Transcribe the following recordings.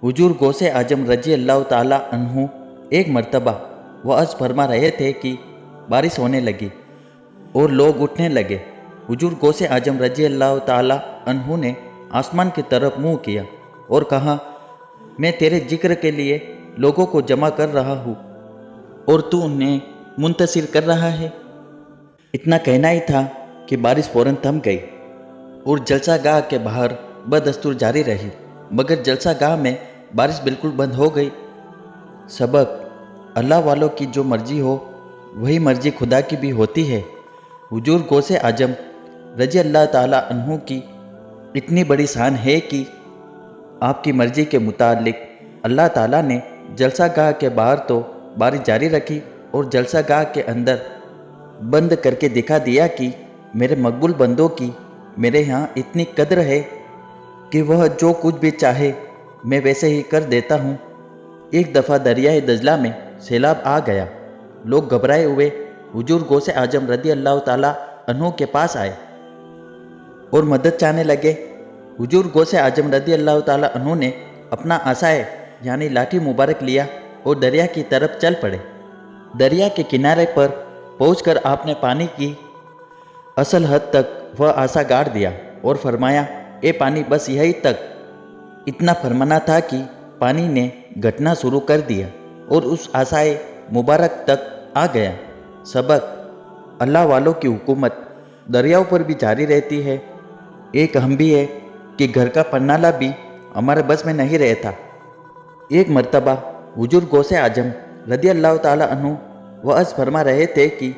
हुजूर गौसे आजम रजी अल्लाह ताला अन्हु एक मर्तबा वअज़ फरमा रहे थे कि बारिश होने लगी और लोग उठने लगे। हुजूर गौसे आजम रजी अल्लाह ताला अन्हु ने आसमान की तरफ मुंह किया और कहा, मैं तेरे जिक्र के लिए लोगों को जमा कर रहा हूँ और तू उन्हें मुंतशिर कर रहा है। इतना कहना ही था कि बारिश फौरन थम गई और जलसा गाह के बाहर बदस्तूर जारी रही, मगर जलसा गाह में बारिश बिल्कुल बंद हो गई। सबक, अल्लाह वालों की जो मर्जी हो वही मर्जी खुदा की भी होती है। हुजूर गौसे आजम रजी अल्लाह ताला अन्हु की इतनी बड़ी शान है कि आपकी मर्जी के मुतालिक अल्लाह ताला ने जलसा गाह के बाहर तो बारिश जारी रखी और जलसा गाह के अंदर बंद करके दिखा दिया कि मेरे मकबूल बंदों की मेरे यहाँ इतनी कद्र है कि वह जो कुछ भी चाहे मैं वैसे ही कर देता हूँ। एक दफ़ा दरियाए दजला में सैलाब आ गया। लोग घबराए हुए हुजूर गौसे आजम रदी अल्लाह ताला अन्हु के पास आए और मदद चाहने लगे। हुजूर गौसे आजम रदी अल्लाह ताला अन्हु ने अपना आसाए यानी लाठी मुबारक लिया और दरिया की तरफ चल पड़े। दरिया के किनारे पर पहुंचकर आपने पानी की असल हद तक वह आसा गाड़ दिया और फरमाया, ए पानी बस यहीं तक। इतना फरमाना था कि पानी ने घटना शुरू कर दिया और उस आसाए मुबारक तक आ गया। सबक, अल्लाह वालों की हुकूमत दरियाओं पर भी जारी रहती है। एक हम भी है कि घर का पन्नाला भी हमारे बस में नहीं रहता। एक मर्तबा हुजूर गौसे आजम रदी अल्लाह ताला अन्हु वअज़ फरमा रहे थे कि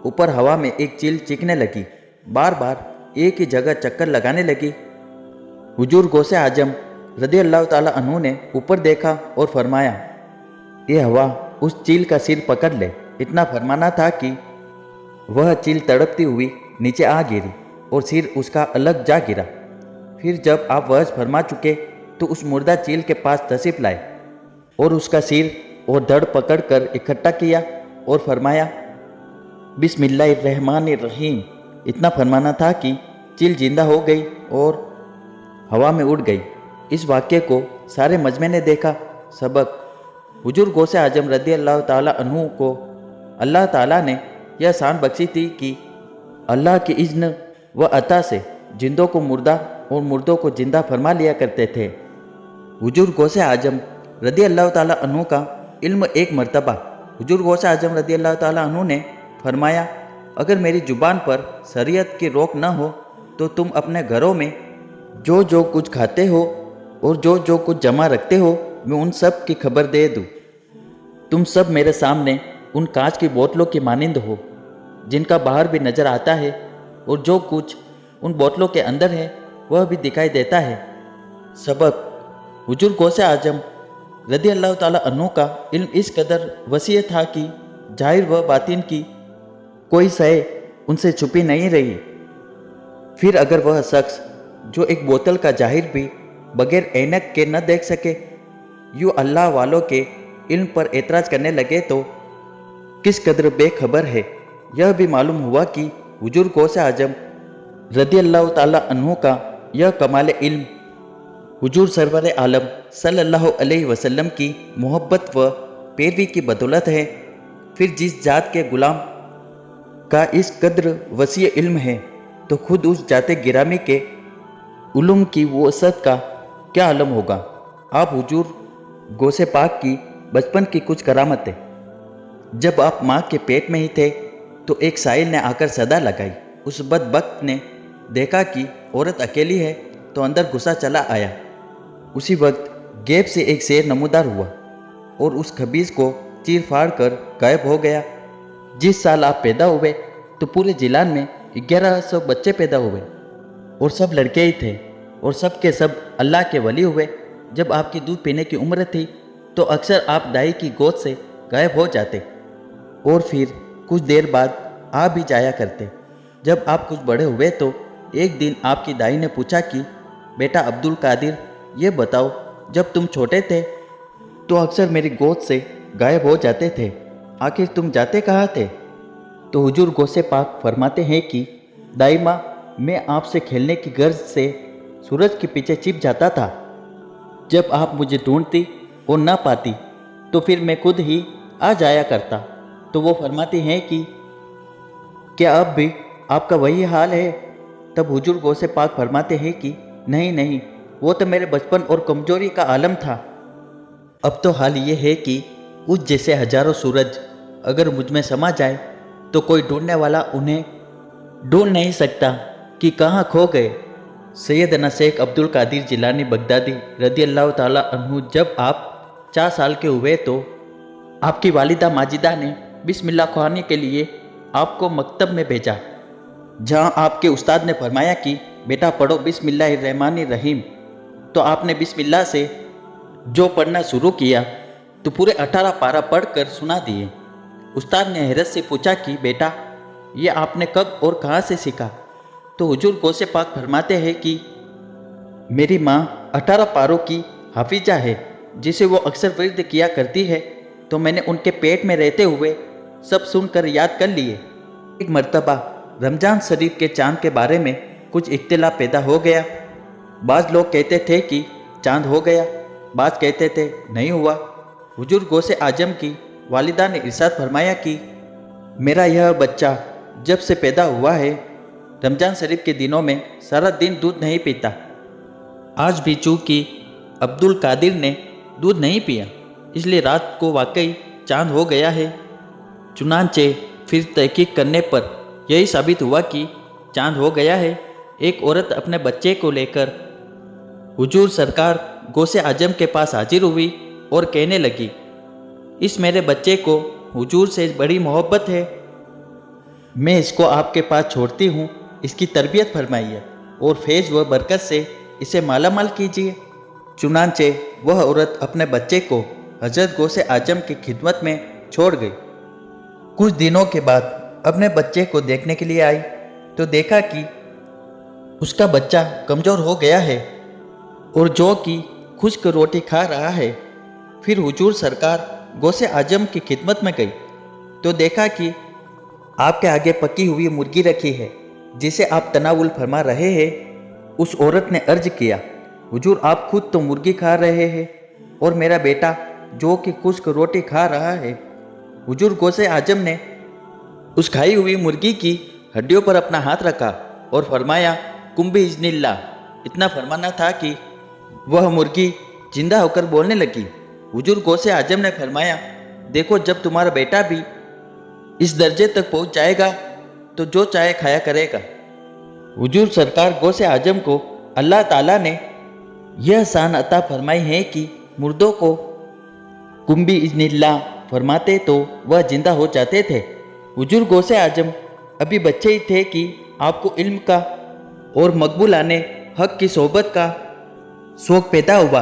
ऊपर हवा में एक चील चीखने लगी, बार बार एक ही जगह चक्कर लगाने लगी। हुजूर गौसे आजम रदी अल्लाह ताला अन्हु ने ऊपर देखा और फरमाया, ये हवा उस चील का सिर पकड़ ले। इतना फरमाना था कि वह चील तड़पती हुई नीचे आ गिरी और सिर उसका अलग जा गिरा। फिर जब आप वअज़ फरमा चुके तो उस मुर्दा चील के पास तशरीफ लाए और उसका सिर और धड़ पकड़कर इकट्ठा किया और फरमाया, बिस्मिल्लाहिर्रहमानिर्रहीम। इतना फरमाना था कि चील जिंदा हो गई और हवा में उड़ गई। इस वाक्य को सारे मजमे ने देखा। सबक, हुजूर गौसे आजम रदी अल्लाह ताला अन्हु को अल्लाह ताला ने यह शान बख्शी थी कि अल्लाह की इज़्न व अता से जिंदों को मुर्दा और मुर्दों को जिंदा फरमा लिया करते थे। हुजूर गौसे आजम रदी अल्लाह ताला अन्हु का इल्म एक मर्तबा हुजूर गौसे आजम रदी अल्लाह ताला अन्हु ने फरमाया, अगर मेरी ज़ुबान पर शरीयत की रोक न हो तो तुम अपने घरों में जो जो कुछ खाते हो और जो जो कुछ जमा रखते हो मैं उन सब की खबर दे दूँ। तुम सब मेरे सामने उन कांच की बोतलों की मानिंद हो जिनका बाहर भी नज़र आता है और जो कुछ उन बोतलों के अंदर है वह भी दिखाई देता है। सबक, हुजूर गौसे आजम रदी अल्लाह ताला अन्हु का इल्म इस कदर वसी था कि जाहिर व बातिन की कोई शय उनसे छुपी नहीं रही। फिर अगर वह शख्स जो एक बोतल का जाहिर भी बगैर ऐनक के न देख सके यूँ अल्लाह वालों के इल्म पर एतराज करने लगे तो किस कदर बेखबर है। यह भी मालूम हुआ कि हुजूर गौसे आजम रदी अल्लाह ताला अन्हु का यह कमाल इल्म हुजूर सरवर आलम सल्लल्लाहु अलैहि वसल्लम की मोहब्बत व पैरवी की बदौलत है। फिर जिस जात के गुलाम का इस कद्र वसी इल्म है तो खुद उस जाते गिरामी के उलूम की वसअत का क्या आलम होगा। आप हुजूर गौसे पाक की बचपन की कुछ करामतें। जब आप माँ के पेट में ही थे तो एक साइल ने आकर सदा लगाई। उस बदबख्त ने देखा कि औरत अकेली है तो अंदर घुसा चला आया। उसी वक्त गैब से एक शेर नमूदार हुआ और उस खबीज को चीर फाड़ कर गायब हो गया। जिस साल आप पैदा हुए तो पूरे जिलान में 1100 बच्चे पैदा हुए और सब लड़के ही थे और सब के सब अल्लाह के वली हुए। जब आपकी दूध पीने की उम्र थी तो अक्सर आप दाई की गोद से गायब हो जाते और फिर कुछ देर बाद आ भी जाया करते। जब आप कुछ बड़े हुए तो एक दिन आपकी दाई ने पूछा कि बेटा अब्दुल कादिर, ये बताओ, जब तुम छोटे थे तो अक्सर मेरी गोद से गायब हो जाते थे, आखिर तुम जाते कहाँ थे? तो हुजूर गौसे पाक फरमाते हैं कि दाई माँ, मैं आपसे खेलने की गर्ज से सूरज के पीछे छिप जाता था जब आप मुझे ढूंढती और ना पाती तो फिर मैं खुद ही आ जाया करता। तो वो फरमाती हैं कि क्या अब भी आपका वही हाल है? तब हुजूर गौसे पाक फरमाते हैं कि नहीं नहीं, वो तो मेरे बचपन और कमजोरी का आलम था। अब तो हाल ये है कि उस जैसे हजारों सूरज अगर मुझ में समा जाए तो कोई ढूंढने वाला उन्हें ढूंढ नहीं सकता कि कहाँ खो गए। सैयदना शेख अब्दुल कादिर जिलानी बगदादी रदी अल्लाह ताला अन्हु जब आप 4 साल के हुए तो आपकी वालिदा माजिदा ने बिस्मिल्लाह खुआने के लिए आपको मकतब में भेजा, जहां आपके उस्ताद ने फरमाया कि बेटा पढ़ो बिस्मिल्लाहिर्रहमानिर्रहीम। तो आपने बिस्मिल्लाह से जो पढ़ना शुरू किया तो पूरे 18 पारा पढ़कर सुना दिए। उस्ताद ने हैरत से पूछा कि बेटा ये आपने कब और कहाँ से सीखा? तो हुजूर गौसे पाक फरमाते हैं कि मेरी माँ 18 पारों की हाफिजा है, जिसे वो अक्सर विर्द किया करती है, तो मैंने उनके पेट में रहते हुए सब सुनकर याद कर लिए। एक मर्तबा रमज़ान शरीफ के चाँद के बारे में कुछ इख्तिलाफ पैदा हो गया। बाज़ लोग कहते थे कि चाँद हो गया, बाज़ कहते थे नहीं हुआ। हुजूर गौसे आजम की वालिदा ने इरशाद फरमाया कि मेरा यह बच्चा जब से पैदा हुआ है रमज़ान शरीफ के दिनों में सारा दिन दूध नहीं पीता। आज भी चूँकि अब्दुल कादिर ने दूध नहीं पिया, इसलिए रात को वाकई चांद हो गया है। चुनांचे फिर तहकीक करने पर यही साबित हुआ कि चांद हो गया है। एक औरत अपने बच्चे को लेकर हुजूर सरकार गौसे आजम के पास हाजिर हुई और कहने लगी, इस मेरे बच्चे को हुजूर से बड़ी मोहब्बत है, मैं इसको आपके पास छोड़ती हूँ, इसकी तरबियत फरमाइए और फैज़ व बरकत से इसे मालामाल कीजिए। चुनांचे वह औरत अपने बच्चे को हजरत गौसे आजम की खिदमत में छोड़ गई। कुछ दिनों के बाद अपने बच्चे को देखने के लिए आई तो देखा कि उसका बच्चा कमज़ोर हो गया है और जो कि खुश्क रोटी खा रहा है। फिर हुजूर सरकार गौसे आजम की खिदमत में गई तो देखा कि आपके आगे पकी हुई मुर्गी रखी है, जिसे आप तनावुल फरमा रहे हैं। उस औरत ने अर्ज किया, हुजूर आप खुद तो मुर्गी खा रहे हैं और मेरा बेटा जो कि खुश्क रोटी खा रहा है। हुजूर गौसे आजम ने उस खाई हुई मुर्गी की हड्डियों पर अपना हाथ रखा और फरमाया कुम बिइज़्निल्लाह। इतना फरमाना था कि वह मुर्गी जिंदा होकर बोलने लगी। हुजूर गौसे आजम ने फरमाया, देखो जब तुम्हारा बेटा भी इस दर्जे तक पहुंच जाएगा तो जो चाहे खाया करेगा। हुजूर सरकार गौसे आजम को अल्लाह ताला ने यह शान अता फरमाई है कि मुर्दों को कुम बिइज़्निल्लाह फरमाते तो वह जिंदा हो जाते थे। हुजूर गौसे आजम अभी बच्चे ही थे कि आपको इल्म का और मकबूलाने हक की सोहबत का शौक़ पैदा हुआ।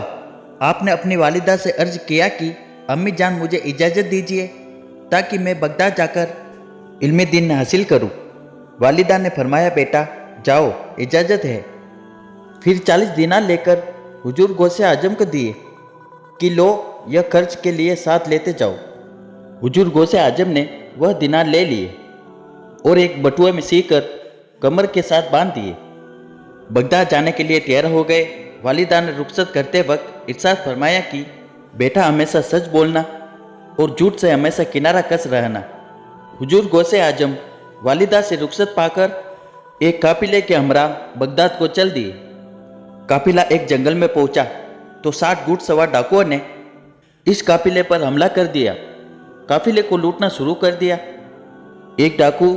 आपने अपनी वालिदा से अर्ज किया कि अम्मी जान मुझे इजाज़त दीजिए ताकि मैं बगदाद जाकर इल्म दीन हासिल करूं। वालिदा ने फरमाया, बेटा जाओ, इजाज़त है। फिर 40 दिनार लेकर हुजूर गौसे आजम को दिए कि लो यह खर्च के लिए साथ लेते जाओ। हुजूर गौसे आजम ने वह दिनार ले लिए और एक बटुए में सीकर कमर के साथ बांध दिए। बगदाद जाने के लिए तैयार हो गए। वालिदा ने रुखसत करते वक्त इरशाद फरमाया कि बेटा हमेशा सच बोलना और झूठ से हमेशा किनारा कस रहना। हुजूर गौसे आजम वालिदा से रुखसत पाकर एक काफिले के हमरा बगदाद को चल दिए। काफिला एक जंगल में पहुंचा तो 60 घुड़सवार डाकुओं ने इस काफिले पर हमला कर दिया। काफिले को लूटना शुरू कर दिया। एक डाकू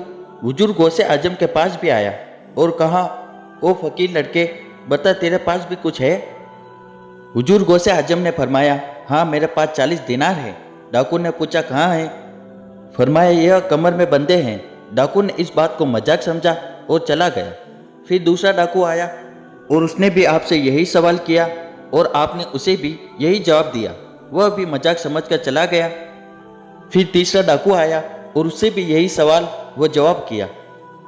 हुजूर गौसे आजम के पास भी आया और कहा, ओ फकीर लड़के, बता तेरे पास भी कुछ है? हुजूर गौसे आजम ने फरमाया, हाँ मेरे पास 40 दिनार है। डाकू ने पूछा, कहाँ है? फरमाया, यह कमर में बंधे हैं। डाकू ने इस बात को मजाक समझा और चला गया। फिर दूसरा डाकू आया और उसने भी आपसे यही सवाल किया और आपने उसे भी यही जवाब दिया। वह भी मजाक समझकर चला गया। फिर तीसरा डाकू आया और उससे भी यही सवाल व जवाब किया।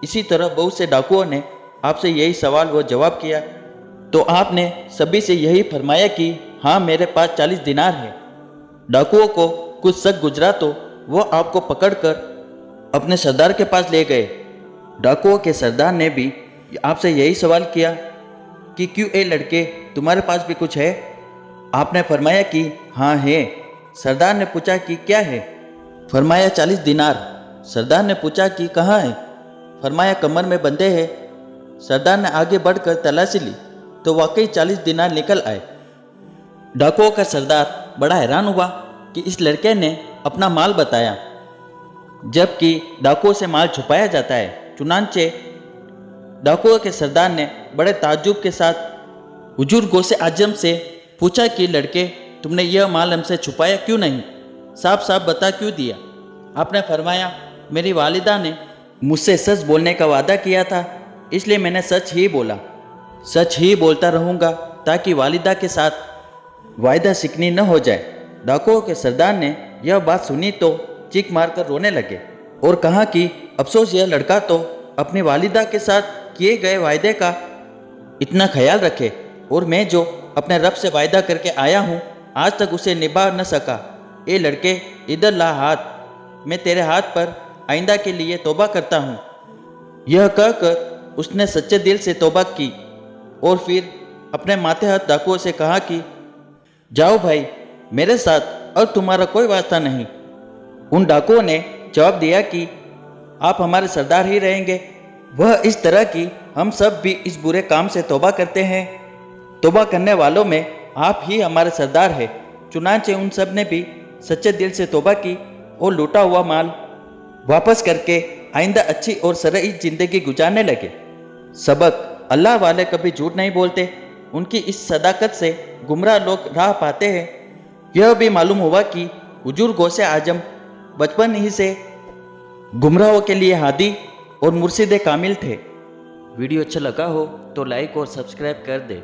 इसी तरह बहुत से डाकुओं ने आपसे यही सवाल व जवाब किया तो आपने सभी से यही फरमाया कि हाँ मेरे पास 40 दिनार है। डाकुओं को कुछ शक गुजरा तो वह आपको पकड़कर अपने सरदार के पास ले गए। डाकुओं के सरदार ने भी आपसे यही सवाल किया कि क्यों ए लड़के, तुम्हारे पास भी कुछ है? आपने फरमाया कि हाँ है। सरदार ने पूछा कि क्या है? फरमाया 40 दिनार। सरदार ने पूछा कि कहाँ है? फरमाया कमर में बंधे हैं। सरदार ने आगे बढ़कर तलाशी ली तो वाकई 40 दिनार निकल आए। डाकुओं का सरदार बड़ा हैरान हुआ कि इस लड़के ने अपना माल बताया, जबकि डाकुओं से माल छुपाया जाता है। चुनांचे डाकुओं के सरदार ने बड़े ताज्जुब के साथ हुजूर गौसे आजम से पूछा कि लड़के, तुमने यह माल हमसे छुपाया क्यों नहीं? साफ साफ बता क्यों दिया? आपने फरमाया, मेरी वालिदा ने मुझसे सच बोलने का वादा किया था, इसलिए मैंने सच ही बोला। सच ही बोलता रहूँगा ताकि वालिदा के साथ वायदा शिकनी न हो जाए। डाकुओं के सरदार ने यह बात सुनी तो चीख मारकर रोने लगे और कहा कि अफसोस, यह लड़का तो अपनी वालिदा के साथ किए गए वायदे का इतना ख्याल रखे और मैं जो अपने रब से वायदा करके आया हूँ आज तक उसे निभा न सका। ए लड़के, इधर ला हाथ, मैं तेरे हाथ पर आइंदा के लिए तौबा करता हूँ। यह कहकर उसने सच्चे दिल से तौबा की और फिर अपने माथे हाथ डाकुओं से कहा कि जाओ भाई, मेरे साथ अब तुम्हारा कोई वास्ता नहीं। उन डाकुओं ने जवाब दिया कि आप हमारे सरदार ही रहेंगे। वह इस तरह की हम सब भी इस बुरे काम से तौबा करते हैं। तौबा करने वालों में आप ही हमारे सरदार हैं। चुनांचे उन सब ने भी सच्चे दिल से तौबा की और लूटा हुआ माल वापस करके आइंदा अच्छी और सरई जिंदगी गुजारने लगे। सबक, अल्लाह वाले कभी झूठ नहीं बोलते। उनकी इस सदाकत से गुमराह लोग राह पाते हैं। यह भी मालूम हुआ कि हुजूर गौसे आजम बचपन ही से गुमराहों के लिए हादी और मुर्शिद कामिल थे। वीडियो अच्छा लगा हो तो लाइक और सब्सक्राइब कर दे।